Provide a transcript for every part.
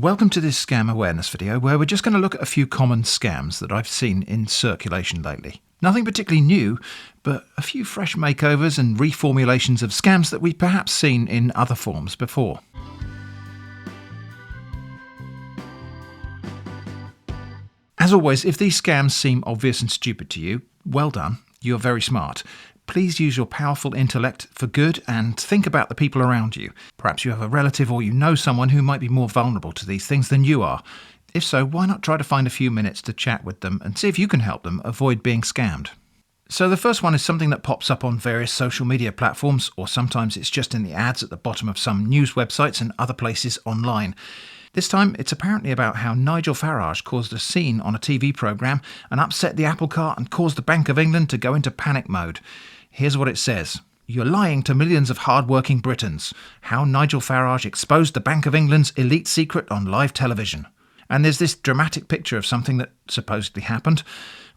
Welcome to this scam awareness video where we're just going to look at a few common scams that I've seen in circulation lately. Nothing particularly new, but a few fresh makeovers and reformulations of scams that we've perhaps seen in other forms before. As always, if these scams seem obvious and stupid to you, well done, you're very smart. Please use your powerful intellect for good and think about the people around you. Perhaps you have a relative or you know someone who might be more vulnerable to these things than you are. If so, why not try to find a few minutes to chat with them and see if you can help them avoid being scammed. So the first one is something that pops up on various social media platforms, or sometimes it's just in the ads at the bottom of some news websites and other places online. This time, it's apparently about how Nigel Farage caused a scene on a TV programme and upset the apple cart and caused the Bank of England to go into panic mode. Here's what it says. You're lying to millions of hard-working Britons. How Nigel Farage exposed the Bank of England's elite secret on live television. And there's this dramatic picture of something that supposedly happened.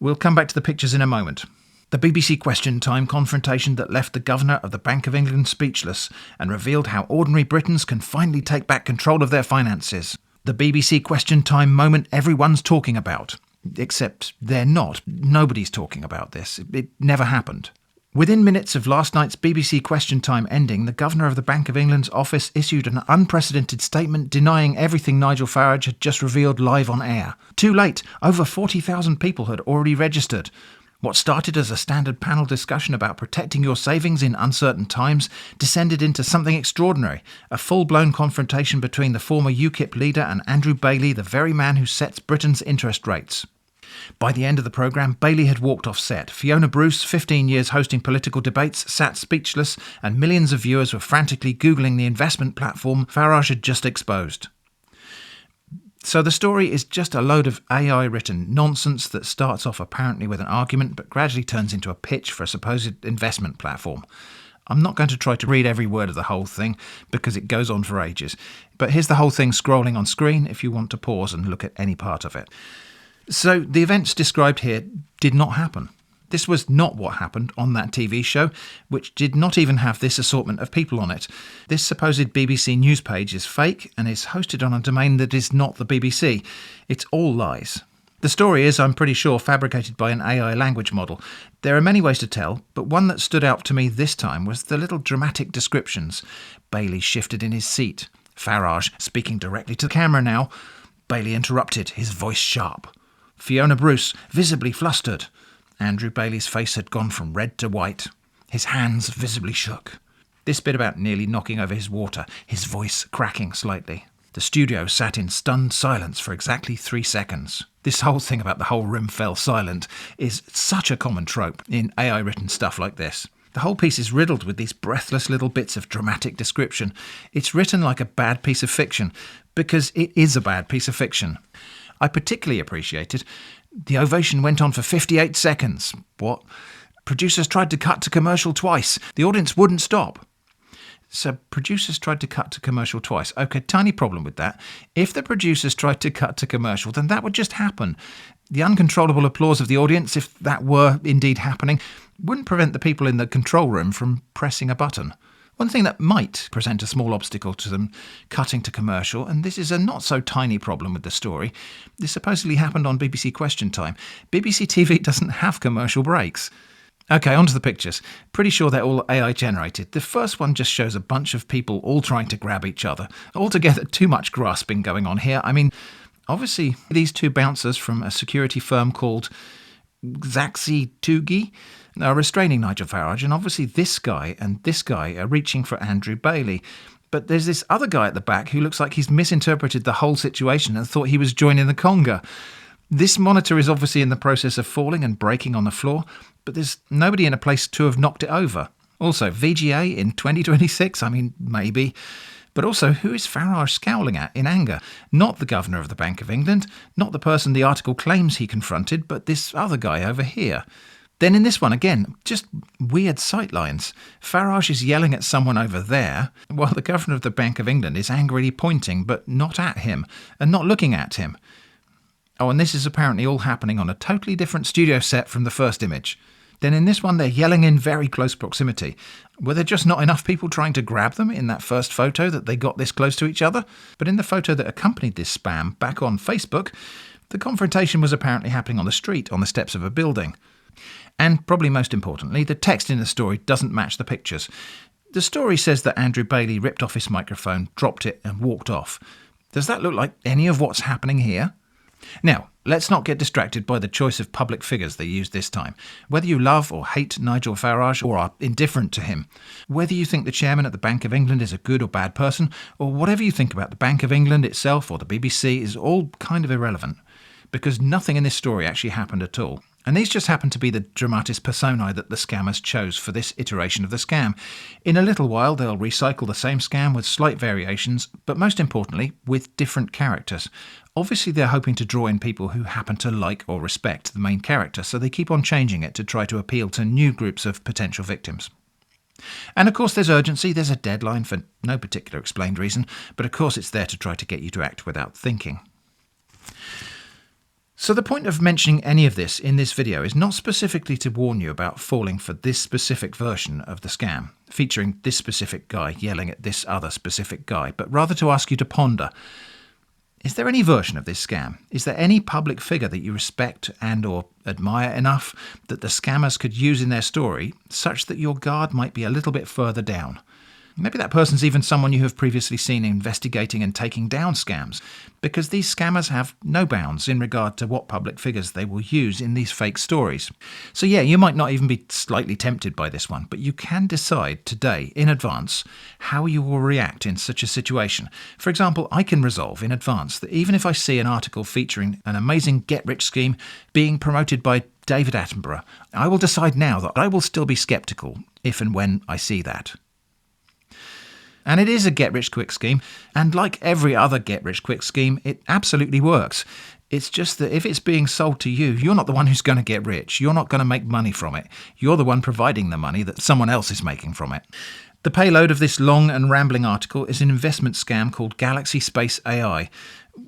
We'll come back to the pictures in a moment. The BBC Question Time confrontation that left the Governor of the Bank of England speechless and revealed how ordinary Britons can finally take back control of their finances. The BBC Question Time moment everyone's talking about. Except they're not. Nobody's talking about this. It never happened. Within minutes of last night's BBC Question Time ending, the Governor of the Bank of England's office issued an unprecedented statement denying everything Nigel Farage had just revealed live on air. Too late, over 40,000 people had already registered. What started as a standard panel discussion about protecting your savings in uncertain times descended into something extraordinary, a full-blown confrontation between the former UKIP leader and Andrew Bailey, the very man who sets Britain's interest rates. By the end of the programme, Bailey had walked off set. Fiona Bruce, 15 years hosting political debates, sat speechless, and millions of viewers were frantically Googling the investment platform Farage had just exposed. So the story is just a load of AI-written nonsense that starts off apparently with an argument but gradually turns into a pitch for a supposed investment platform. I'm not going to try to read every word of the whole thing because it goes on for ages, but here's the whole thing scrolling on screen if you want to pause and look at any part of it. So the events described here did not happen. This was not what happened on that TV show, which did not even have this assortment of people on it. This supposed BBC news page is fake and is hosted on a domain that is not the BBC. It's all lies. The story is, I'm pretty sure, fabricated by an AI language model. There are many ways to tell, but one that stood out to me this time was the little dramatic descriptions. Bailey shifted in his seat. Farage speaking directly to the camera now. Bailey interrupted, his voice sharp. Fiona Bruce, visibly flustered. Andrew Bailey's face had gone from red to white. His hands visibly shook. This bit about nearly knocking over his water, his voice cracking slightly. The studio sat in stunned silence for exactly 3 seconds. This whole thing about the whole room fell silent is such a common trope in AI-written stuff like this. The whole piece is riddled with these breathless little bits of dramatic description. It's written like a bad piece of fiction, because it is a bad piece of fiction. I particularly appreciated the ovation went on for 58 seconds. What? Producers tried to cut to commercial twice. The audience wouldn't stop. So producers tried to cut to commercial twice. Okay, tiny problem with that. If the producers tried to cut to commercial, then that would just happen. The uncontrollable applause of the audience, if that were indeed happening, wouldn't prevent the people in the control room from pressing a button. One thing that might present a small obstacle to them cutting to commercial, and this is a not-so-tiny problem with the story, this supposedly happened on BBC Question Time. BBC TV doesn't have commercial breaks. OK, on to the pictures. Pretty sure they're all AI-generated. The first one just shows a bunch of people all trying to grab each other. Altogether, too much grasping going on here. I mean, obviously, these two bouncers from a security firm called Zaxi Tugi are restraining Nigel Farage, and obviously this guy and this guy are reaching for Andrew Bailey. But there's this other guy at the back who looks like he's misinterpreted the whole situation and thought he was joining the conga. This monitor is obviously in the process of falling and breaking on the floor, but there's nobody in a place to have knocked it over. Also, VGA in 2026? I mean, maybe. But also, who is Farage scowling at in anger? Not the Governor of the Bank of England, not the person the article claims he confronted, but this other guy over here. Then in this one, again, just weird sightlines. Farage is yelling at someone over there, while the Governor of the Bank of England is angrily pointing, but not at him, and not looking at him. Oh, and this is apparently all happening on a totally different studio set from the first image. then in this one they're yelling in very close proximity. Were there just not enough people trying to grab them in that first photo that they got this close to each other? But in the photo that accompanied this spam back on Facebook, the confrontation was apparently happening on the street, on the steps of a building. And probably most importantly, the text in the story doesn't match the pictures. The story says that Andrew Bailey ripped off his microphone, dropped it and walked off. Does that look like any of what's happening here? Now, let's not get distracted by the choice of public figures they used this time. Whether you love or hate Nigel Farage or are indifferent to him, whether you think the chairman at the Bank of England is a good or bad person, or whatever you think about the Bank of England itself or the BBC is all kind of irrelevant, because nothing in this story actually happened at all. And these just happen to be the dramatis personae that the scammers chose for this iteration of the scam. In a little while, they'll recycle the same scam with slight variations, but most importantly, with different characters. Obviously, they're hoping to draw in people who happen to like or respect the main character, so they keep on changing it to try to appeal to new groups of potential victims. And of course, there's urgency, there's a deadline for no particular explained reason, but of course it's there to try to get you to act without thinking. So the point of mentioning any of this in this video is not specifically to warn you about falling for this specific version of the scam, featuring this specific guy yelling at this other specific guy, but rather to ask you to ponder. Is there any version of this scam? Is there any public figure that you respect and or admire enough that the scammers could use in their story such that your guard might be a little bit further down? Maybe that person's even someone you have previously seen investigating and taking down scams, because these scammers have no bounds in regard to what public figures they will use in these fake stories. So yeah, you might not even be slightly tempted by this one, but you can decide today in advance how you will react in such a situation. For example, I can resolve in advance that even if I see an article featuring an amazing get-rich scheme being promoted by David Attenborough, I will decide now that I will still be sceptical if and when I see that. And it is a get-rich-quick scheme, and like every other get-rich-quick scheme, it absolutely works. It's just that if it's being sold to you, you're not the one who's going to get rich. You're not going to make money from it. You're the one providing the money that someone else is making from it. The payload of this long and rambling article is an investment scam called Galaxy Space AI,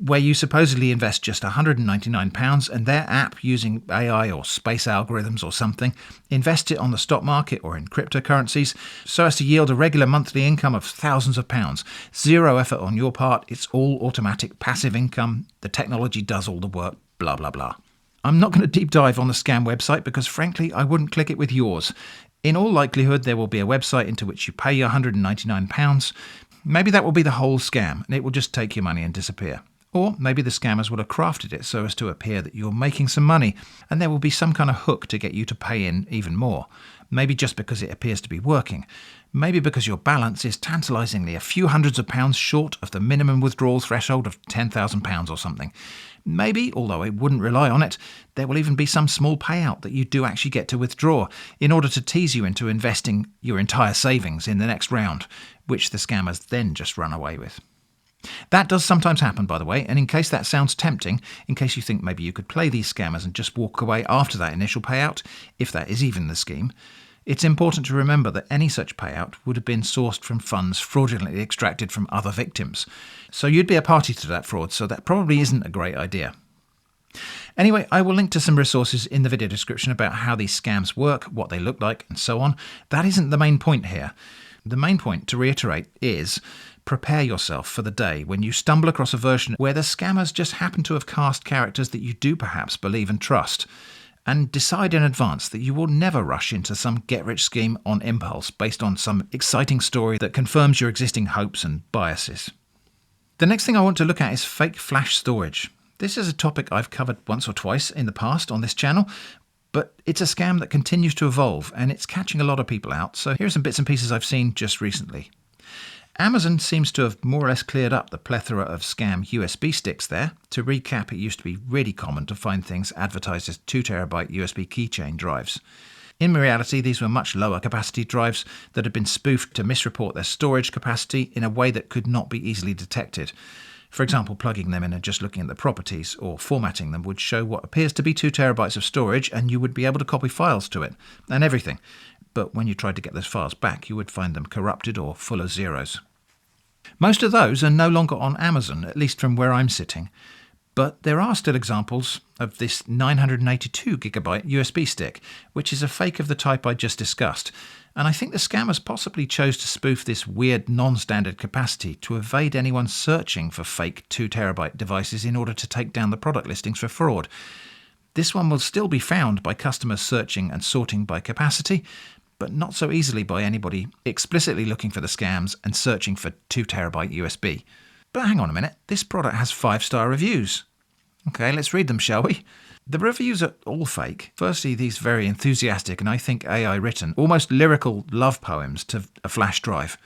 where you supposedly invest just £199 and their app, using AI or space algorithms or something, invests it on the stock market or in cryptocurrencies so as to yield a regular monthly income of thousands of pounds. Zero effort on your part, it's all automatic passive income, the technology does all the work, blah blah blah. I'm not going to deep dive on the scam website because frankly I wouldn't click it with yours. In all likelihood there will be a website into which you pay your £199. Maybe that will be the whole scam and it will just take your money and disappear. Or maybe the scammers will have crafted it so as to appear that you're making some money and there will be some kind of hook to get you to pay in even more. Maybe just because it appears to be working. Maybe because your balance is tantalisingly a few hundreds of pounds short of the minimum withdrawal threshold of £10,000 or something. Maybe, although I wouldn't rely on it, there will even be some small payout that you do actually get to withdraw in order to tease you into investing your entire savings in the next round, which the scammers then just run away with. That does sometimes happen, by the way, and in case that sounds tempting, in case you think maybe you could play these scammers and just walk away after that initial payout, if that is even the scheme, it's important to remember that any such payout would have been sourced from funds fraudulently extracted from other victims. So you'd be a party to that fraud, so that probably isn't a great idea. Anyway, I will link to some resources in the video description about how these scams work, what they look like, and so on. That isn't the main point here. The main point, to reiterate, is prepare yourself for the day when you stumble across a version where the scammers just happen to have cast characters that you do perhaps believe and trust, and decide in advance that you will never rush into some get-rich scheme on impulse based on some exciting story that confirms your existing hopes and biases. The next thing I want to look at is fake flash storage. This is a topic I've covered once or twice in the past on this channel, but it's a scam that continues to evolve and it's catching a lot of people out, so here are some bits and pieces I've seen just recently. Amazon seems to have more or less cleared up the plethora of scam USB sticks there. To recap, it used to be really common to find things advertised as 2TB USB keychain drives. In reality, these were much lower capacity drives that had been spoofed to misreport their storage capacity in a way that could not be easily detected. For example, plugging them in and just looking at the properties or formatting them would show what appears to be 2TB of storage and you would be able to copy files to it and everything. But when you tried to get those files back, you would find them corrupted or full of zeros. Most of those are no longer on Amazon, at least from where I'm sitting. But there are still examples of this 982GB USB stick, which is a fake of the type I just discussed. And I think the scammers possibly chose to spoof this weird non-standard capacity to evade anyone searching for fake 2TB devices in order to take down the product listings for fraud. This one will still be found by customers searching and sorting by capacity, but not so easily by anybody explicitly looking for the scams and searching for 2TB USB. But hang on a minute, this product has 5-star reviews. Okay, let's read them, shall we? The reviews are all fake. Firstly, these very enthusiastic and I think AI written, almost lyrical love poems to a flash drive.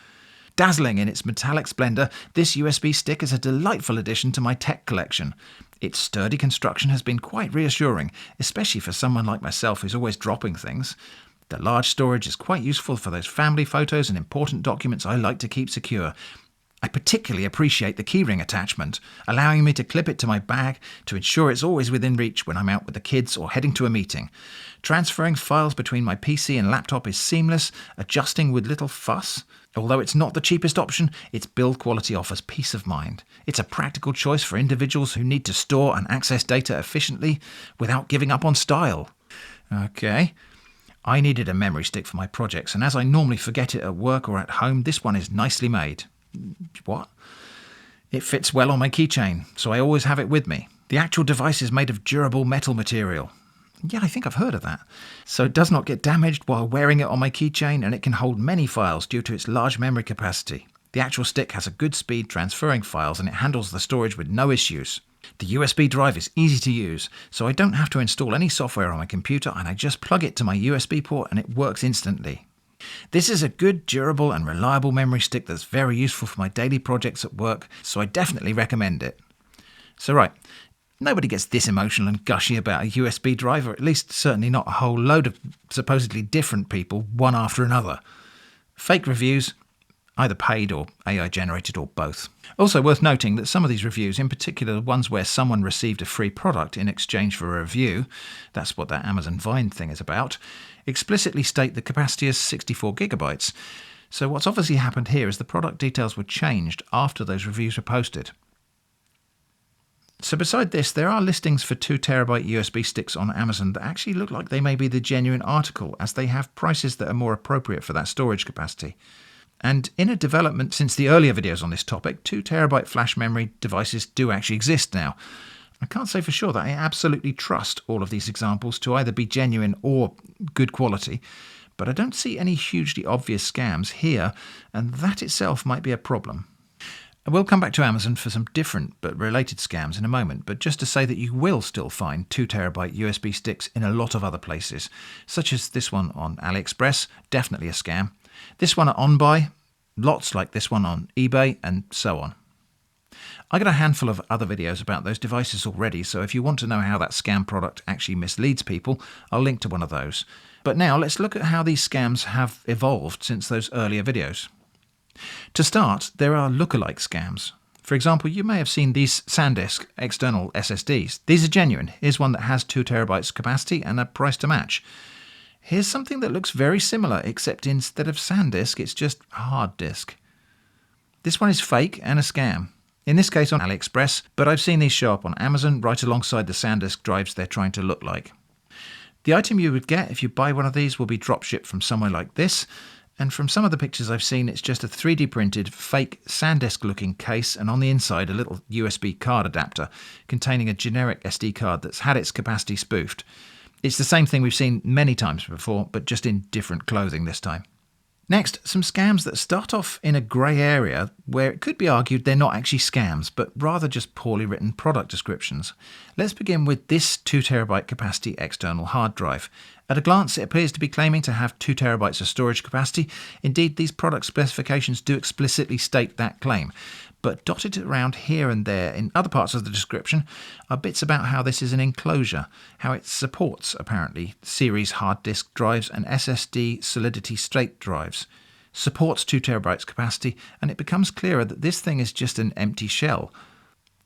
Dazzling in its metallic splendour, this USB stick is a delightful addition to my tech collection. Its sturdy construction has been quite reassuring, especially for someone like myself who's always dropping things. The large storage is quite useful for those family photos and important documents I like to keep secure. I particularly appreciate the keyring attachment, allowing me to clip it to my bag to ensure it's always within reach when I'm out with the kids or heading to a meeting. Transferring files between my PC and laptop is seamless, adjusting with little fuss. Although it's not the cheapest option, its build quality offers peace of mind. It's a practical choice for individuals who need to store and access data efficiently without giving up on style. Okay. I needed a memory stick for my projects, and as I normally forget it at work or at home, this one is nicely made. What? It fits well on my keychain, so I always have it with me. The actual device is made of durable metal material. Yeah, I think I've heard of that. So it does not get damaged while wearing it on my keychain, and it can hold many files due to its large memory capacity. The actual stick has a good speed transferring files, and it handles the storage with no issues. The USB drive is easy to use, so I don't have to install any software on my computer, and I just plug it to my USB port and it works instantly. This is a good, durable and reliable memory stick that's very useful for my daily projects at work, so I definitely recommend it. So right, nobody gets this emotional and gushy about a USB drive, or at least certainly not a whole load of supposedly different people, one after another. Fake reviews, either paid or AI generated or both. Also worth noting that some of these reviews, in particular the ones where someone received a free product in exchange for a review, that's what that Amazon Vine thing is about, explicitly state the capacity as 64GB. So what's obviously happened here is the product details were changed after those reviews were posted. So beside this, there are listings for 2TB USB sticks on Amazon that actually look like they may be the genuine article, as they have prices that are more appropriate for that storage capacity. And in a development since the earlier videos on this topic, 2TB flash memory devices do actually exist now. I can't say for sure that I absolutely trust all of these examples to either be genuine or good quality, but I don't see any hugely obvious scams here, and that itself might be a problem. I will come back to Amazon for some different but related scams in a moment, but just to say that you will still find 2TB USB sticks in a lot of other places, such as this one on AliExpress, definitely a scam. This one at OnBuy, lots like this one on eBay, and so on. I got a handful of other videos about those devices already, so if you want to know how that scam product actually misleads people, I'll link to one of those. But now let's look at how these scams have evolved since those earlier videos. To start, there are lookalike scams. For example, you may have seen these SanDisk external SSDs. These are genuine. Here's one that has 2TB capacity and a price to match. Here's something that looks very similar, except instead of SanDisk, it's just hard disk. This one is fake and a scam. In this case on AliExpress, but I've seen these show up on Amazon right alongside the SanDisk drives they're trying to look like. The item you would get if you buy one of these will be dropshipped from somewhere like this, and from some of the pictures I've seen, it's just a 3D printed fake SanDisk looking case, and on the inside a little USB card adapter containing a generic SD card that's had its capacity spoofed. It's the same thing we've seen many times before, but just in different clothing this time. Next, some scams that start off in a grey area where it could be argued they're not actually scams, but rather just poorly written product descriptions. Let's begin with this 2TB capacity external hard drive. At a glance, it appears to be claiming to have 2TB of storage capacity. Indeed, these product specifications do explicitly state that claim. But dotted around here and there in other parts of the description are bits about how this is an enclosure, how it supports, apparently, series hard disk drives and SSD solidity state drives, supports 2TB capacity, and it becomes clearer that this thing is just an empty shell.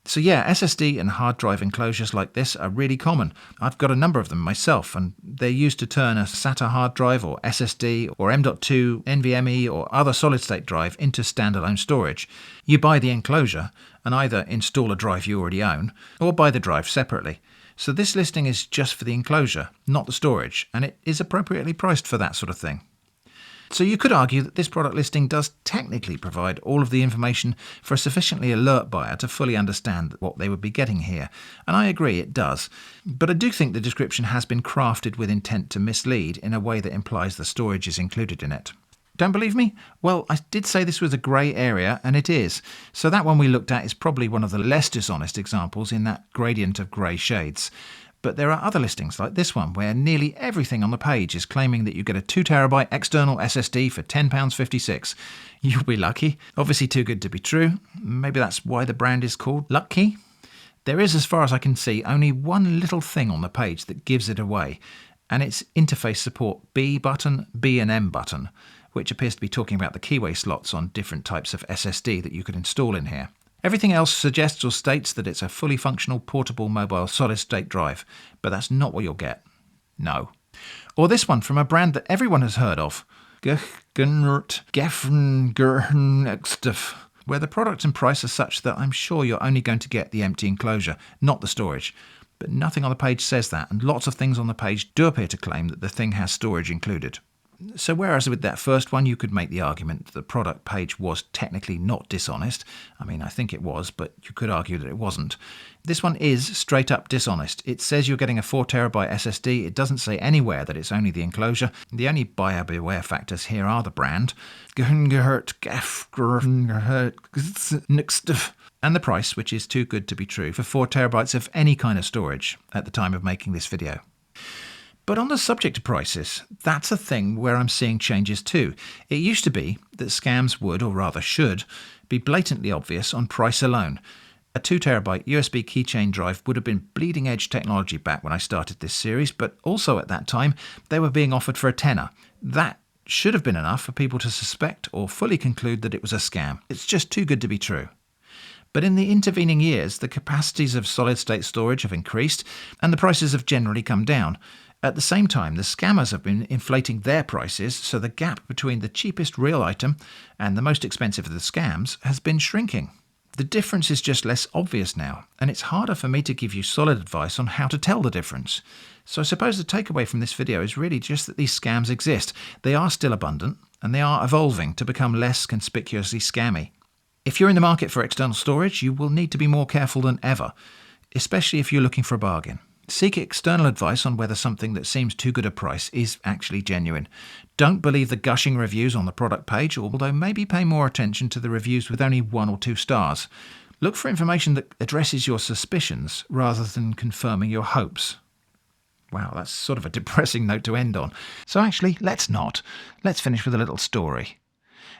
So yeah, SSD and hard drive enclosures like this are really common. I've got a number of them myself, and they're used to turn a SATA hard drive or SSD or M.2, NVMe or other solid-state drive into standalone storage. You buy the enclosure and either install a drive you already own or buy the drive separately. So this listing is just for the enclosure, not the storage, and it is appropriately priced for that sort of thing. So you could argue that this product listing does technically provide all of the information for a sufficiently alert buyer to fully understand what they would be getting here. And I agree, it does. But I do think the description has been crafted with intent to mislead in a way that implies the storage is included in it. Don't believe me? Well, I did say this was a grey area, and it is. So that one we looked at is probably one of the less dishonest examples in that gradient of grey shades. But there are other listings like this one where nearly everything on the page is claiming that you get a 2TB external SSD for £10.56. You'll be lucky. Obviously too good to be true. Maybe that's why the brand is called Lucky. There is, as far as I can see, only one little thing on the page that gives it away, and it's interface support B button, B and M button, which appears to be talking about the keyway slots on different types of SSD that you could install in here. Everything else suggests or states that it's a fully functional portable mobile solid-state drive, but that's not what you'll get. No. Or this one from a brand that everyone has heard of, where the product and price are such that I'm sure you're only going to get the empty enclosure, not the storage. But nothing on the page says that, and lots of things on the page do appear to claim that the thing has storage included. So whereas with that first one you could make the argument that the product page was technically not dishonest, I mean I think it was, but you could argue that it wasn't, this one is straight up dishonest. It says you're getting a 4TB SSD, it doesn't say anywhere that it's only the enclosure. The only buyer beware factors here are the brand, and the price, which is too good to be true for 4TB of any kind of storage at the time of making this video. But on the subject of prices, that's a thing where I'm seeing changes too. It used to be that scams would, or rather should, be blatantly obvious on price alone. A 2TB USB keychain drive would have been bleeding edge technology back when I started this series, but also at that time they were being offered for a tenner. That should have been enough for people to suspect or fully conclude that it was a scam. It's just too good to be true. But in the intervening years, the capacities of solid-state storage have increased and the prices have generally come down. At the same time, the scammers have been inflating their prices, so the gap between the cheapest real item and the most expensive of the scams has been shrinking. The difference is just less obvious now, and it's harder for me to give you solid advice on how to tell the difference. So I suppose the takeaway from this video is really just that these scams exist. They are still abundant, and they are evolving to become less conspicuously scammy. If you're in the market for external storage, you will need to be more careful than ever, especially if you're looking for a bargain. Seek external advice on whether something that seems too good a price is actually genuine. Don't believe the gushing reviews on the product page, although maybe pay more attention to the reviews with only 1 or 2 stars. Look for information that addresses your suspicions rather than confirming your hopes. Wow, that's sort of a depressing note to end on. So actually, let's not. Let's finish with a little story.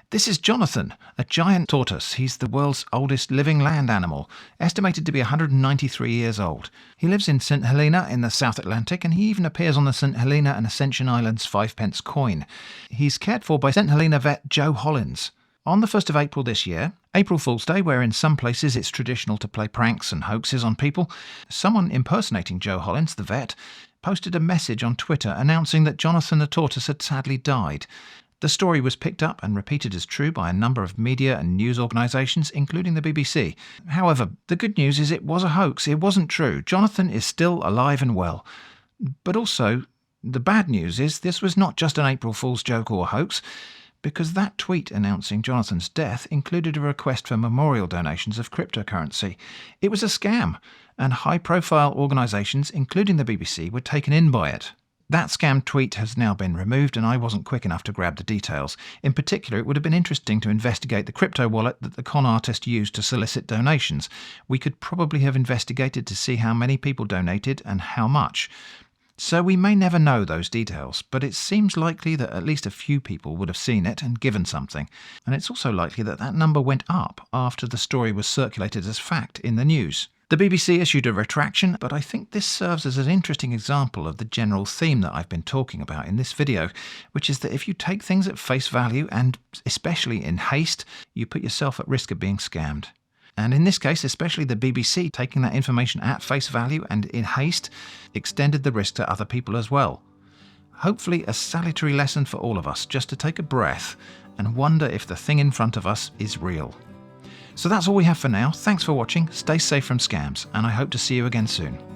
This is Jonathan, a giant tortoise. He's the world's oldest living land animal, estimated to be 193 years old. He lives in St Helena in the South Atlantic, and he even appears on the St Helena and Ascension Islands 5-pence coin. He's cared for by St Helena vet Joe Hollins. On the 1st of April this year, April Fool's Day, where in some places it's traditional to play pranks and hoaxes on people, someone impersonating Joe Hollins, the vet, posted a message on Twitter announcing that Jonathan the tortoise had sadly died. The story was picked up and repeated as true by a number of media and news organisations, including the BBC. However, the good news is it was a hoax. It wasn't true. Jonathan is still alive and well. But also, the bad news is this was not just an April Fool's joke or hoax, because that tweet announcing Jonathan's death included a request for memorial donations of cryptocurrency. It was a scam, and high-profile organisations, including the BBC, were taken in by it. That scam tweet has now been removed, and I wasn't quick enough to grab the details. In particular, it would have been interesting to investigate the crypto wallet that the con artist used to solicit donations. We could probably have investigated to see how many people donated and how much. So we may never know those details, but it seems likely that at least a few people would have seen it and given something. And it's also likely that that number went up after the story was circulated as fact in the news. The BBC issued a retraction, but I think this serves as an interesting example of the general theme that I've been talking about in this video, which is that if you take things at face value, and especially in haste, you put yourself at risk of being scammed. And in this case, especially the BBC taking that information at face value and in haste extended the risk to other people as well. Hopefully a salutary lesson for all of us, just to take a breath and wonder if the thing in front of us is real. So that's all we have for now. Thanks for watching, stay safe from scams, and I hope to see you again soon.